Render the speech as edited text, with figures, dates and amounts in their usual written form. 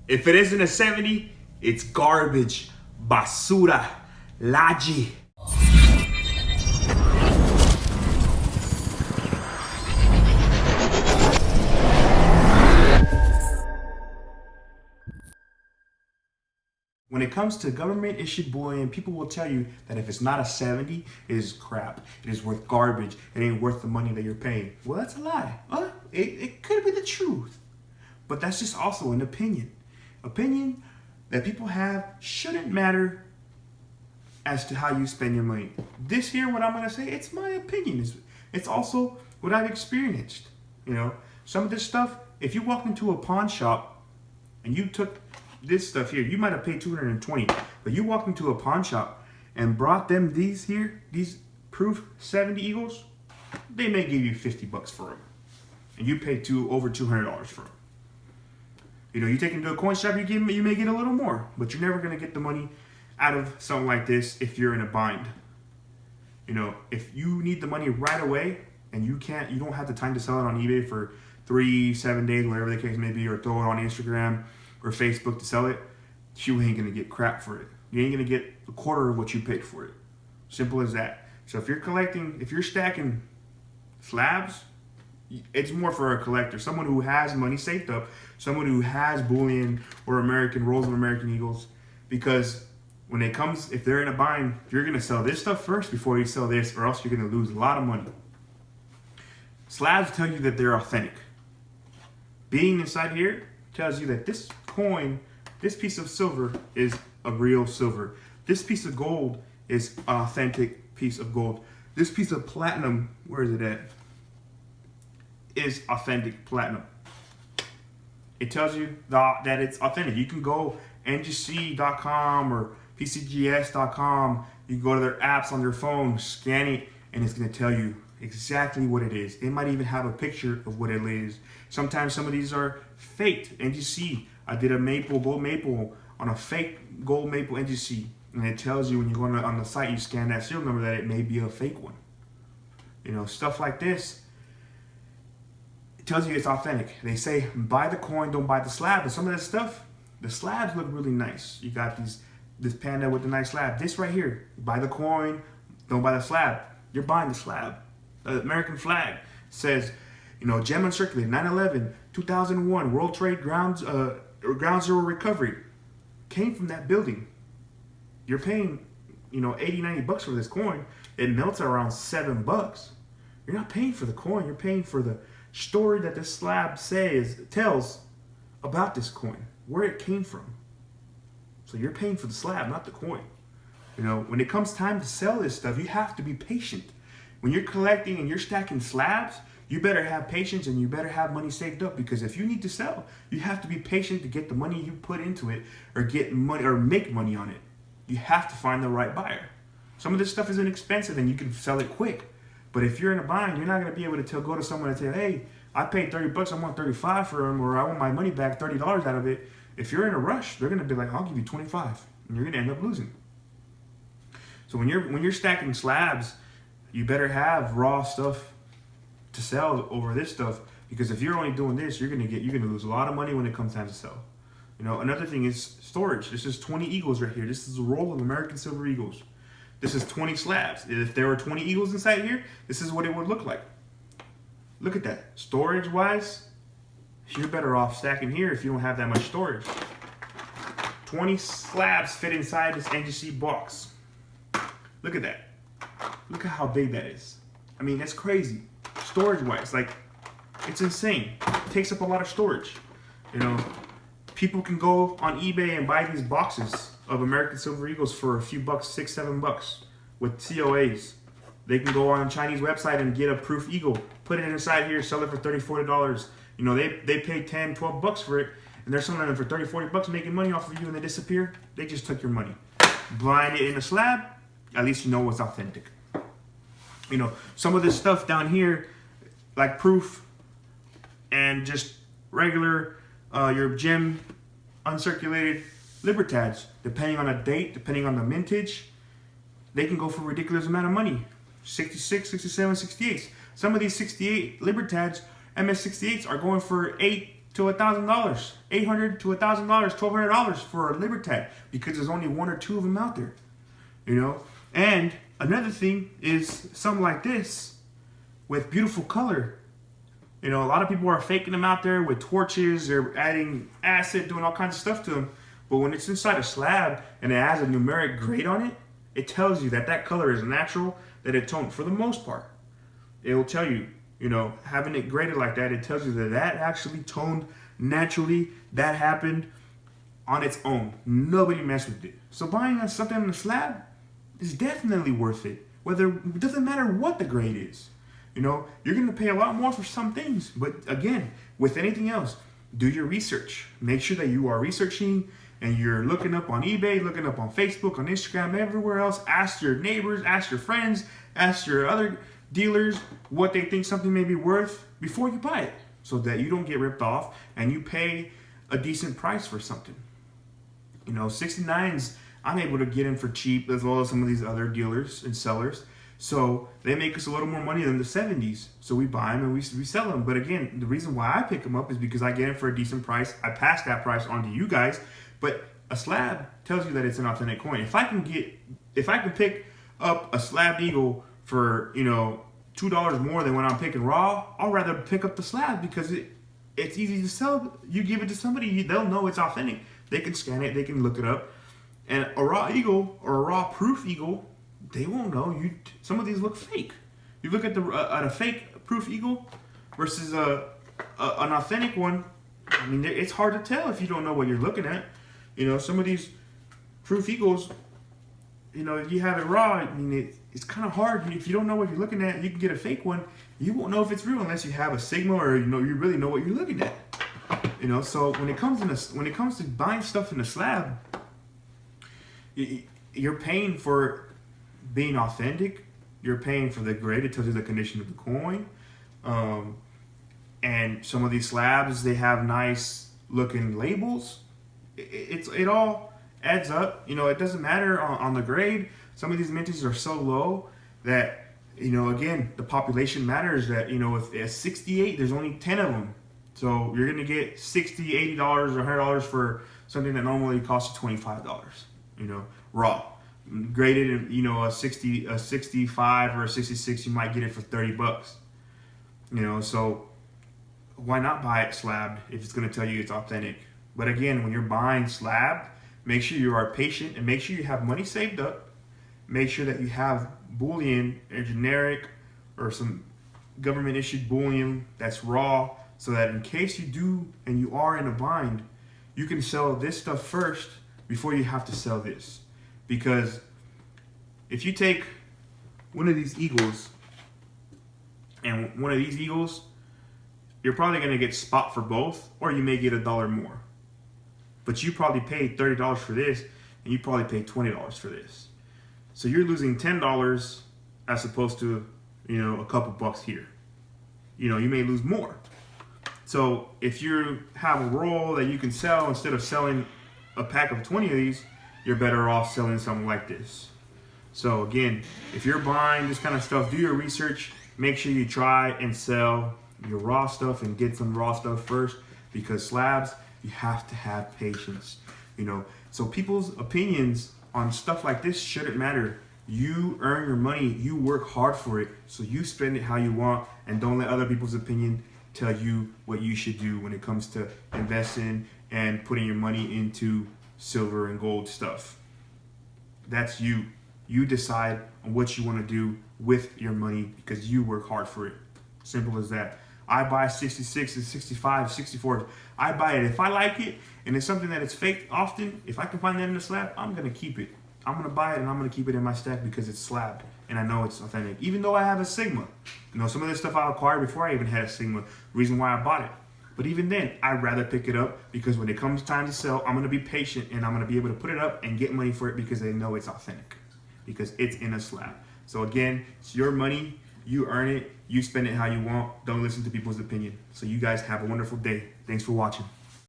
If it isn't a 70, it's garbage. Basura. Laji. When it comes to government issued bullion, people will tell you that if it's not a 70, it is crap. It is worth garbage. It ain't worth the money that you're paying. Well, that's a lie. It could be the truth. But that's just also an opinion. Opinion that people have shouldn't matter as to how you spend your money. This here, what I'm going to say, it's my opinion. It's also what I've experienced. You know, some of this stuff, if you walk into a pawn shop and you took this stuff here, you might have paid $220, but you walked into a pawn shop and brought them these proof 70 Eagles, they may give you $50 for them, and you paid over $200 for them. You know, you take them to a coin shop, you may get a little more, but you're never gonna get the money out of something like this if you're in a bind. You know, if you need the money right away and you don't have the time to sell it on eBay for 3-7 days, whatever the case may be, or throw it on Instagram or Facebook to sell it, you ain't gonna get crap for it. You ain't gonna get a quarter of what you paid for it. Simple as that. So if you're stacking slabs, it's more for a collector, someone who has money saved up, someone who has bullion or rolls of American Eagles, because if they're in a bind, you're gonna sell this stuff first before you sell this, or else you're gonna lose a lot of money. Slabs tell you that they're authentic. Being inside here tells you that this coin, this piece of silver is a real silver. This piece of gold is an authentic piece of gold. This piece of platinum, where is it at? Is authentic platinum. It tells you that it's authentic. You can go ngc.com or pcgs.com. You can go to their apps on your phone, scan it, and it's going to tell you exactly what it is. It might even have a picture of what it is. Sometimes some of these are faked NGC. I did a gold maple on a fake gold maple NGC, and it tells you when you go on the site, you scan that serial number, that it may be a fake one. You know, stuff like this. It tells you it's authentic. They say buy the coin, don't buy the slab. But some of this stuff, the slabs look really nice. You got this panda with the nice slab. This right here, buy the coin, don't buy the slab. You're buying the slab. The American flag says, you know, gem uncirculated, 9/11, 2001, World Trade Ground Zero recovery came from that building. You're paying, you know, $80-$90 for this coin. It melts at around $7. You're not paying for the coin. You're paying for the story that this slab tells about this coin, where it came from. So you're paying for the slab, not the coin. You know, when it comes time to sell this stuff, you have to be patient. When you're collecting and you're stacking slabs, you better have patience and you better have money saved up, because if you need to sell, you have to be patient to get the money you put into it, or get money or make money on it. You have to find the right buyer. Some of this stuff is inexpensive and you can sell it quick. But if you're in a bind, you're not going to be able to go to someone and say, hey, I paid $30, I want $35 for them, or I want my money back, $30 out of it. If you're in a rush, they're going to be like, I'll give you $25, and you're going to end up losing. So when you're stacking slabs, you better have raw stuff to sell over this stuff, because if you're only doing this, you're gonna lose a lot of money when it comes time to sell. You know, another thing is storage. This is 20 Eagles right here. This is a roll of American Silver Eagles. This is 20 slabs. If there were 20 Eagles inside here, this is what it would look like. Look at that. Storage wise, you're better off stacking here if you don't have that much storage. 20 slabs fit inside this NGC box. Look at that. Look at how big that is. I mean, that's crazy. Storage wise, like, it's insane. It takes up a lot of storage. You know, people can go on eBay and buy these boxes of American Silver Eagles for a few bucks, $6-7 with COAs. They can go on a Chinese website and get a proof eagle, put it inside here, sell it for $30-$40. You know, they pay $10-12 for it, and they're selling them for $30-40, making money off of you, and they disappear. They just took your money. Blind it in a slab, at least you know it's authentic. You know, some of this stuff down here, like proof and just regular your gem uncirculated Libertads, depending on the date, depending on the mintage, they can go for a ridiculous amount of money. 66, 67, 68. Some of these 68 Libertads, MS68s, are going for $8, to $1,000, $800 to $1,000, $1,200 for a Libertad because there's only one or two of them out there, you know. And another thing is something like this with beautiful color. You know, a lot of people are faking them out there with torches. They're adding acid, doing all kinds of stuff to them. But when it's inside a slab and it has a numeric grade on it, it tells you that that color is natural, that it toned for the most part. It will tell you, you know, having it graded like that, it tells you that that actually toned naturally. That happened on its own. Nobody messed with it. So buying something on a slab is definitely worth it. It doesn't matter what the grade is. You know, you're going to pay a lot more for some things. But again, with anything else, do your research. Make sure that you are researching and you're looking up on eBay, looking up on Facebook, on Instagram, everywhere else. Ask your neighbors, ask your friends, ask your other dealers what they think something may be worth before you buy it, so that you don't get ripped off and you pay a decent price for something. You know, 69s, I'm able to get in for cheap, as well as some of these other dealers and sellers. So they make us a little more money than the 70s. So we buy them and we sell them. But again, the reason why I pick them up is because I get them for a decent price. I pass that price on to you guys. But a slab tells you that it's an authentic coin. If I can pick up a slabbed eagle for, you know, $2 more than when I'm picking raw, I'll rather pick up the slab because it's easy to sell. You give it to somebody, they'll know it's authentic. They can scan it, they can look it up. And a raw eagle or a raw proof eagle, they won't know. Some of these look fake. You look at a fake proof eagle versus an authentic one. I mean, it's hard to tell if you don't know what you're looking at. You know, some of these proof eagles, you know, if you have it raw, I mean, it's kind of hard. If you don't know what you're looking at, you can get a fake one. You won't know if it's real unless you have a Sigma or you really know what you're looking at. You know, so when it comes to buying stuff in a slab, you're paying for being authentic. You're paying for the grade. It tells you the condition of the coin. And some of these slabs, they have nice looking labels. It all adds up. You know, it doesn't matter on the grade. Some of these mintages are so low that, you know, again, the population matters. That, you know, if it's 68, there's only 10 of them. So you're going to get $60, $80, or $100 for something that normally costs you $25, you know, raw. Graded in, you know, a 65 or a 66, you might get it for $30. You know, so why not buy it slabbed if it's going to tell you it's authentic? But again, when you're buying slabbed, make sure you are patient and make sure you have money saved up. Make sure that you have bullion, a generic or some government issued bullion that's raw, so that in case you do and you are in a bind, you can sell this stuff first before you have to sell this. Because if you take one of these eagles and one of these eagles, you're probably going to get spot for both, or you may get $1 more. But you probably paid $30 for this, and you probably paid $20 for this. So you're losing $10 as opposed to, you know, a couple bucks here. You know, you may lose more. So if you have a roll that you can sell, instead of selling a pack of 20 of these, you're better off selling something like this. So again, if you're buying this kind of stuff, do your research. Make sure you try and sell your raw stuff and get some raw stuff first, because slabs, you have to have patience. You know, so people's opinions on stuff like this shouldn't matter. You earn your money, you work hard for it, so you spend it how you want, and don't let other people's opinion tell you what you should do when it comes to investing and putting your money into silver and gold stuff. That's you. You decide on what you want to do with your money because you work hard for it. Simple as that. I buy 66 and 65, 64. I buy it. If I like it and it's something that is fake often, if I can find that in a slab, I'm going to keep it. I'm going to buy it and I'm going to keep it in my stack because it's slabbed and I know it's authentic. Even though I have a Sigma. You know, some of this stuff I acquired before I even had a Sigma. Reason why I bought it. But even then, I'd rather pick it up because when it comes time to sell, I'm going to be patient and I'm going to be able to put it up and get money for it because they know it's authentic. Because it's in a slab. So again, it's your money. You earn it. You spend it how you want. Don't listen to people's opinion. So you guys have a wonderful day. Thanks for watching.